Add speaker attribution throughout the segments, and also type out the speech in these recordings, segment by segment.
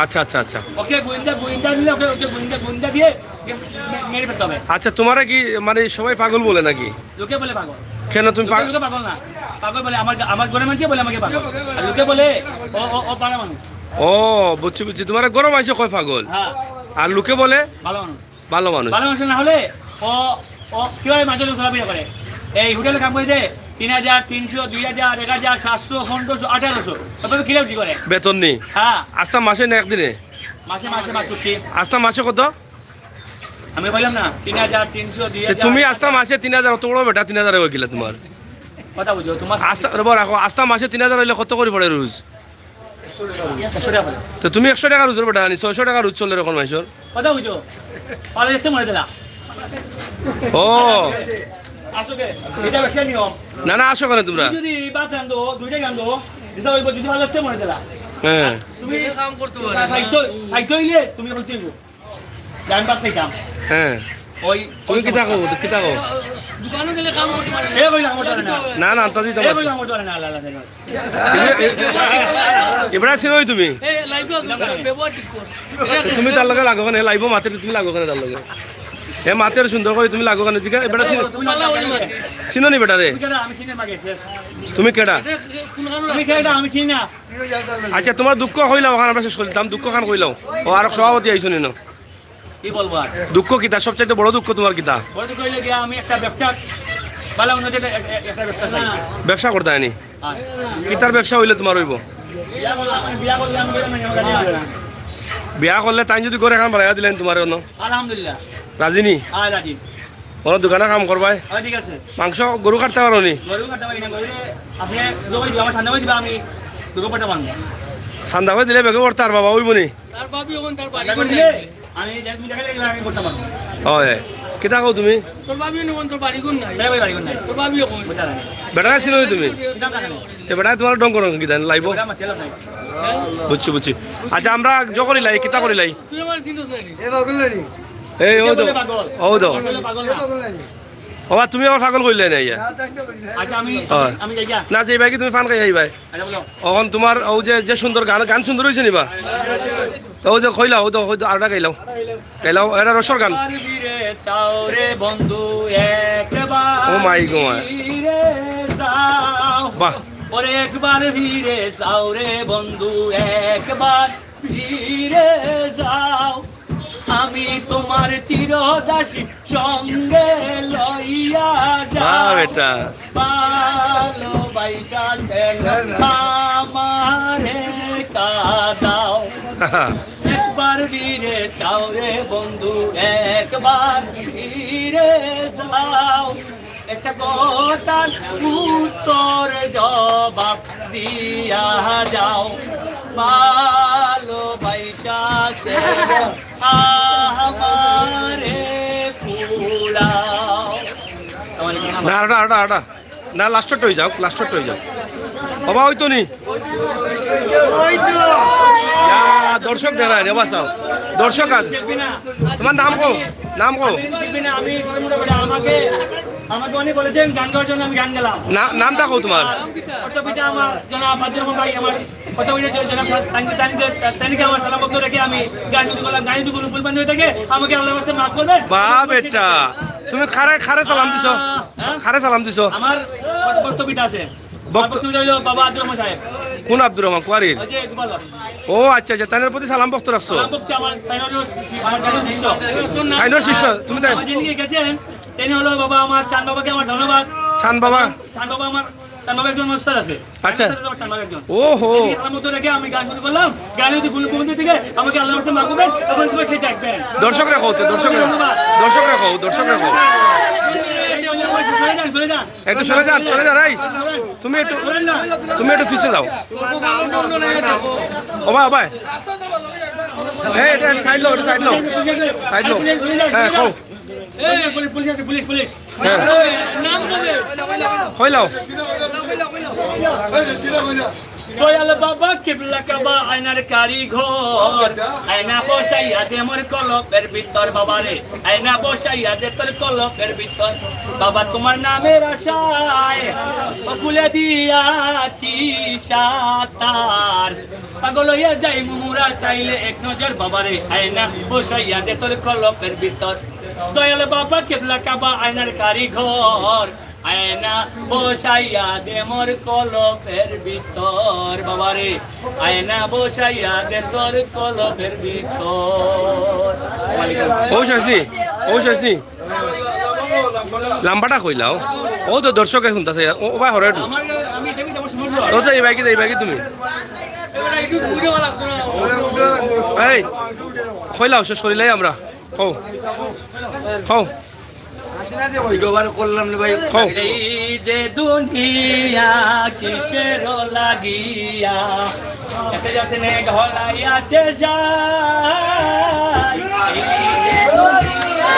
Speaker 1: আচ্ছা আচ্ছা আচ্ছা
Speaker 2: ওকে গোয়েন্দা দিলে ওকে গোয়েন্দা দিয়ে মেরে ফেলতে হবে।
Speaker 1: আচ্ছা তোমারা কি মানে সবাই পাগল বলে নাকি?
Speaker 2: লোকে বলে পাগল।
Speaker 1: কেন তুমি
Speaker 2: লোকে পাগল না, পাগল বলে আমার ঘরের মানুষ বলে আমাকে পাগল, আর লোকে বলে ও পাগল মানুষ।
Speaker 1: ও বুঝছি বুঝছি, তোমার গরম আইসে কয় পাগল,
Speaker 2: হ্যাঁ,
Speaker 1: আর লোকে বলে
Speaker 2: ভালো মানুষ।
Speaker 1: ভালো মানুষ।
Speaker 2: ভালো মানুষ না হলে ও কিভাবে মাঝে চলাফেরা করে? এই হোটেলে কাম করে দেয় 3,000, 300, 2,000, 1,000, 700, 1500, 1800 তবে কিলো কি করে
Speaker 1: বেতন নেই।
Speaker 2: হ্যাঁ,
Speaker 1: আস্তা মাসে না একদিনে?
Speaker 2: মাসে মাত্র কি
Speaker 1: আস্তা মাসে কত?
Speaker 2: আমি বললাম না 3,000, 300, 2,000।
Speaker 1: তুমি আস্তা মাসে 3,000, অত বড় বেটা 3,000 হয়ে গেলে তোমার
Speaker 2: কথা বুঝো তোমার
Speaker 1: আস্তা রাখো। আস্তা মাসে 3,000 হইলে কত করে পড়ে রোজ?
Speaker 2: 100 টাকা বলে।
Speaker 1: তো তুমি 100 টাকা রোজের বেটা আনি 600 টাকা রোজ চলে এখন মাসের।
Speaker 2: কথা বুঝো পালে যেতে মরে দিলা।
Speaker 1: ও
Speaker 2: আসোকে এটা বেশি নিয়ম।
Speaker 1: না না আসো কেন তোমরা?
Speaker 2: যদি বাত রান্ধো দুইটা রান্ধো হিসাব হইব, যদি ভালো আসতে মরে দিলা।
Speaker 1: হ্যাঁ
Speaker 2: তুমি কাম করতে পারো খাইতে হইলে তুমি হইতে হইব জান বাত খাইতাম।
Speaker 1: হ্যাঁ
Speaker 2: ওই
Speaker 1: তুমি কি থাকো কি থাকো?
Speaker 2: দোকানে গেলে কাম করতে পারে না। এ কইলা আমার ধরে না।
Speaker 1: না না আন্তাজি
Speaker 2: এ
Speaker 1: তোমার
Speaker 2: কইলা আমার ধরে না। আল্লাহ আল্লাহ
Speaker 1: এবারে চিনোই তুমি?
Speaker 2: এ লাইভ ব্যবহার ঠিক কর।
Speaker 1: তুমি তার লগে লাগো কেন? লাইভ মাতে তুমি লাগো কেন তার লগে? হে মাতের সুন্দর করে তুমি লাগো কেন? জিগা এবারে চিনো নি বেটা রে?
Speaker 2: আমি চিনি মাগে শেষ।
Speaker 1: তুমি কেডা?
Speaker 2: তুমি কেডা? আমি চিনি না।
Speaker 1: আচ্ছা তোমার দুঃখ কইলাও, ওখানে আমরা শেষ করলাম। দুঃখ খান কইলাও। ও আর সভাপতি আইছো নি?
Speaker 2: কি বলবো আর?
Speaker 1: দুঃখ কিতা? সবচাইতে বড় দুঃখ তোমার কিতা?
Speaker 2: বড় কইলে গিয়া আমি একটা ব্যবসা ভালো উন্নতি একটা ব্যবসা চাই।
Speaker 1: ব্যবসা করতে আনি
Speaker 2: হ্যাঁ,
Speaker 1: কিতার ব্যবসা হইলে তোমার হইব?
Speaker 2: বিয়া করলে আমি গেলাম না।
Speaker 1: বিয়া করলে তাই যদি করে এখন বাড়াইয়া দিলেন তোমার অন্য
Speaker 2: আলহামদুলিল্লাহ
Speaker 1: রাজি নি?
Speaker 2: আজ আজি
Speaker 1: কোনো দোকানে কাম করবাই?
Speaker 2: ঠিক আছে।
Speaker 1: মাংস গরু কাটতে পারো নি?
Speaker 2: গরু কাটা পারি না, গরু আপনি দোকানে দিবা, আমার সামনে দিবা, আমি দুটো পাটা বানবো।
Speaker 1: সান্দা করে দিলে বেগে পড়তে আর বাবা হইব নি?
Speaker 3: তার বাবি ওখান তার বাড়ি
Speaker 2: এখন দিলে আমি তুমি দেখা যাবে আমি করতে পারবো।
Speaker 1: হয় কিতা কও তুমি?
Speaker 3: তোর বাবি ওখান তোর বাড়ি কোন নাই?
Speaker 2: ভাই বাড়ি কোন নাই,
Speaker 3: তোর বাবি ওখান
Speaker 2: বুঝা নাই
Speaker 1: বেটা ছিল তুমি?
Speaker 2: কিতাব টাকা নেই,
Speaker 1: তে বেটা তোমার ডং করো কিতা লাইব?
Speaker 2: ওটা আমার তেল নাই।
Speaker 1: বুঝছি বুঝছি। আচ্ছা আমরা জকরি লাই কিতা করি লাই?
Speaker 3: তুই আমার চিন্তা নাই
Speaker 1: এই ও দো
Speaker 2: পাগল
Speaker 1: ও দো
Speaker 2: পাগল না।
Speaker 1: বাবা তুমি আমার পাগল কইলে না ইয়া?
Speaker 2: আচ্ছা আমি
Speaker 1: হয়।
Speaker 2: আমি যাই যা।
Speaker 1: না যে ভাই কি তুমি ফান খাই আইবাই?
Speaker 2: আচ্ছা বলো
Speaker 1: এখন তোমার ও যে সুন্দর গান সুন্দর হইছে নিবা? তো ও যে কইলাও ও তো আরটা গাইলাও এটা রসর গান।
Speaker 2: ফিরে চাও রে বন্ধু একবার,
Speaker 1: ও মাই গড
Speaker 2: ফিরে যাও
Speaker 1: বাহ
Speaker 2: ওরে একবার ফিরে যাও রে বন্ধু একবার ফিরে যাও, আমি তোমার চিরদাসী সঙ্গে লইয়া যাও
Speaker 1: বেটা
Speaker 2: ভালোবাসা আমারে কাদাও, একবার ফিরে যাও রে বন্ধু একবার ফিরে যাও, একটা কথার উত্তর জবাব দিয়া যাও, ভালোবাসা আমারে ফুলাও।
Speaker 1: না আটা না লাস্টটা হয়ে যাও, লাস্টটা হয়ে যাও বাবা হইতো নি দর্শক দেখায় রে বাসাও দর্শক আছে। তোমার নাম কো? নাম কো?
Speaker 2: আমি আমাকে অনেক বলেছেন গান গাওয়ার জন্য, আমি গান গেলাম।
Speaker 1: নামটা কো তোমার?
Speaker 2: অর্থবিদ্যা আমার জনাব আব্দুর রহমান ভাই, আমার অর্থবিদ্যা জনাব তানিকে আমার সালাম বক্তব্য রেখে আমি গান যদি করলাম, গান যদি কোনো ভুল বান্ধব হয়ে থাকে আমাকে আল্লাহর কাছে মাফ করবেন।
Speaker 1: বা বেটা তুমি খারে সালাম দিছো, খারে সালাম দিছো।
Speaker 2: আমার বক্তব্য আছে, বক্তব্য হলো বাবা আব্দুর রহমান সাহেব।
Speaker 1: কোন আব্দুর রহমান কুয়ারির?
Speaker 2: ওই যে গোপাল
Speaker 1: ও আচ্ছা আচ্ছা তাইনের প্রতি সালাম বক্ত রাখছো?
Speaker 2: সালাম বক্তব্য আমার তাইনের শিষ্য।
Speaker 1: তাইনের শিষ্য তুমি? তাই
Speaker 2: যিনি গেছেন তিনি হলো বাবা আমার চান বাবাকে আমার ধন্যবাদ।
Speaker 1: চান বাবা?
Speaker 2: চান বাবা আমার চান বাবা একজন মাস্টার আছে।
Speaker 1: আচ্ছা
Speaker 2: চান বাবা একজন।
Speaker 1: ওহো
Speaker 2: আমার মতো রেখে আমি গান শুরু করলাম, গান যদি ভুল ভুল দিকে আমাকে আল্লাহর কাছে মাফ করবেন, এখন তুমি সেই দেখবেন।
Speaker 1: দর্শক রাখো তো, দর্শক রাখো, দর্শক রাখো। একটু সরে যান এই তুমি একটু পিছিয়ে যাও। ও ভাই এই এটা সাইড লো হ্যাঁ কও
Speaker 2: পুলিশ
Speaker 1: হ্যাঁ কইলাও
Speaker 2: দয়াল বাবা কিবলা কাবা আয়নার কারিগর আয়না বসাইয়া দে মোর কলবের ভিতর বাবারে আয়না বসাইয়া দে তোর কলবের ভিতর বাবা তোমার নামের আশায় খুলে দিয়াছি সাতার পাগল হইয়া যাই মুমুরা চাইলে এক নজর বাবারে আয়না বসাইয়া দে তোর কলবের ভিতর দয়াল বাবা কিবলা কাবা আয়নার কারিগর আয়না বসাইয়া দে মোর কলবের ভিতর বাবারে আয়না বসাইয়া দে তোর কলবের ভিতর
Speaker 1: ও শাসনি লাম্বাটা কইলাও ও তো দর্শকে শুনতাছে ও ভাই হরে
Speaker 2: আমার আমি দেখি তোমার সমস্যা
Speaker 1: ও তো এই বাকি তুমি
Speaker 3: এবার একটু বুঝে লাগতো না
Speaker 1: এই কইলাও শেষ করিলাই আমরা খাও খাও খাও
Speaker 2: এই যে দুনিয়া কিসের লাগিয়া এতে যাতে নে ঘলাইয়াছে যায় এই যে দুনিয়া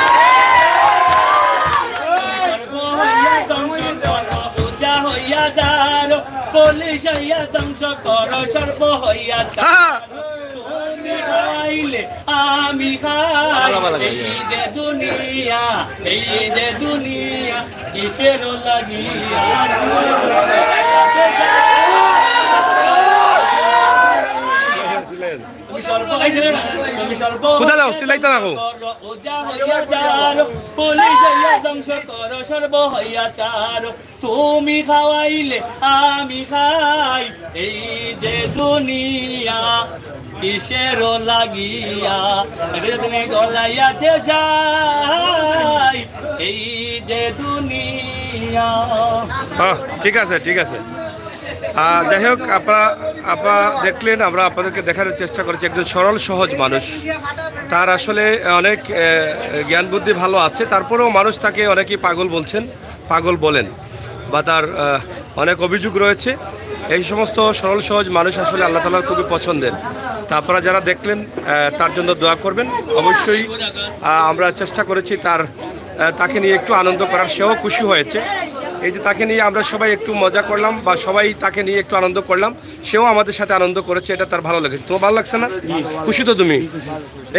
Speaker 2: সর্ব হইয়া ধ্বংস কর পূজা হইয়া যার পুলিশ হইয়া ধ্বংস কর সর্ব হইয়া যার তুমি খাইলে আমি খাই এই যে দুনিয়া কিসের লাগিয়া তুমি সর্ব খাইছিলে না তুমি সর্ব
Speaker 1: কোথা যাও সিলাইতে রাখো
Speaker 2: ওজা হইয়া যার পুলিশ হইয়া ধ্বংস কর সর্ব হইয়া চার তুমি খাওয়াইলে আমি খাই এই যে দুনিয়া কিসের লাগিয়া তুমি গলাইয়াছে যাই এই যে দুনিয়া
Speaker 1: হ্যাঁ ঠিক আছে যাই হোক আপনারা দেখলেন আমরা আপনাদেরকে দেখানোর চেষ্টা করেছি একজন সরল সহজ মানুষ তার আসলে অনেক জ্ঞান বুদ্ধি ভালো আছে তারপরেও মানুষ তাকে অনেকেই পাগল বলছেন পাগল বলেন বা তার অনেক অভিযোগ রয়েছে এই সমস্ত সরল সহজ মানুষ আসলে আল্লাহ তাআলার খুবই পছন্দের তা আপনারা যারা দেখলেন তার জন্য দোয়া করবেন অবশ্যই আমরা চেষ্টা করেছি তাকে নিয়ে একটু আনন্দ করার সেও খুশি হয়েছে এই যে তাকে নিয়ে আমরা সবাই একটু মজা করলাম বা সবাই তাকে নিয়ে একটু আনন্দ করলাম সেও আমাদের সাথে আনন্দ করেছে এটা তার ভালো লেগেছে তোমার ভালো লাগছে না খুশি তো তুমি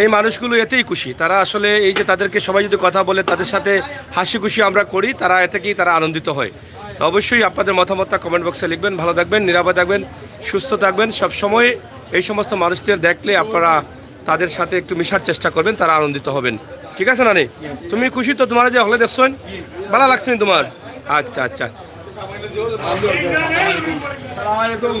Speaker 1: এই মানুষগুলো এতেই খুশি তারা আসলে এই যে তাদেরকে সবাই যদি কথা বলে তাদের সাথে হাসি খুশি আমরা করি তারা এতেই তারা আনন্দিত হয় তো অবশ্যই আপনাদের মতামতটা কমেন্ট বক্সে লিখবেন ভালো থাকবেন নিরাপদ থাকবেন সুস্থ থাকবেন সবসময় এই সমস্ত মানুষদের দেখলে আপনারা তাদের সাথে একটু মিশার চেষ্টা করবেন তারা আনন্দিত হবেন ঠিক আছে না তুমি খুশি তো তোমার যে হলে দেখছেন ভালো লাগছে তোমার আচ্ছা
Speaker 4: আসসালামু আলাইকুম